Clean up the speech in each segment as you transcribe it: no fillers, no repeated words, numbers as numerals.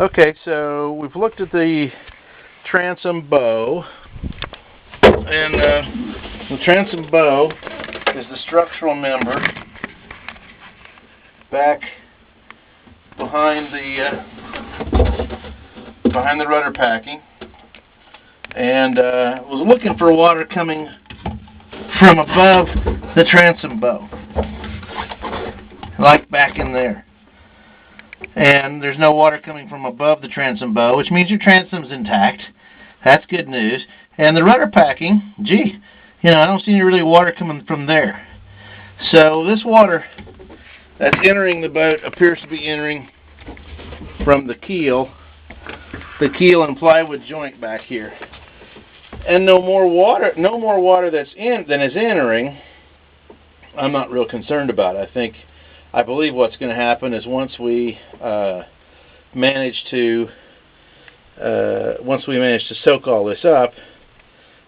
Okay, so we've looked at the transom bow, and the transom bow is the structural member back behind the rudder packing, and was looking for water coming from above the transom bow, like back in there. And there's no water coming from above the transom bow, which means your transom's intact. That's good news. And the rudder packing, gee, I don't see any really water coming from there. So this water that's entering the boat appears to be entering from the keel and plywood joint back here. And no more water than is entering. I'm not real concerned about it. I believe what's going to happen is once we manage to soak all this up,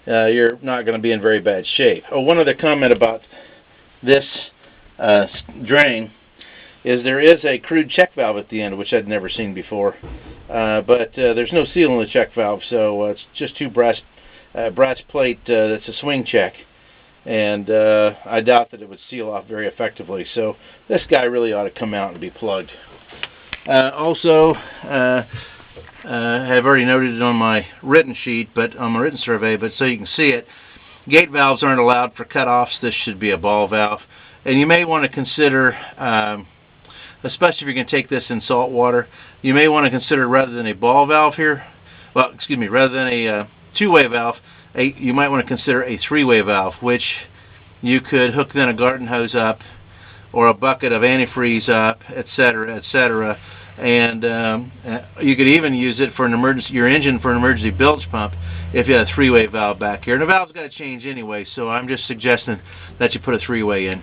you're not going to be in very bad shape. Oh, one other comment about this drain is there is a crude check valve at the end, which I'd never seen before, but there's no seal in the check valve, so it's just two brass plate. That's a swing check. And I doubt that it would seal off very effectively. So this guy really ought to come out and be plugged. Also, I've already noted it on my written sheet, on my written survey, but so you can see it, gate valves aren't allowed for cutoffs. This should be a ball valve. And you may want to consider, especially if you're going to take this in salt water, you may want to consider rather than a ball valve here, rather than a two-way valve, you might want to consider a three-way valve, which you could hook then a garden hose up or a bucket of antifreeze up, etc., etc. And you could even use it for your engine for an emergency bilge pump if you had a three-way valve back here. And the valve's got to change anyway, so I'm just suggesting that you put a three-way in.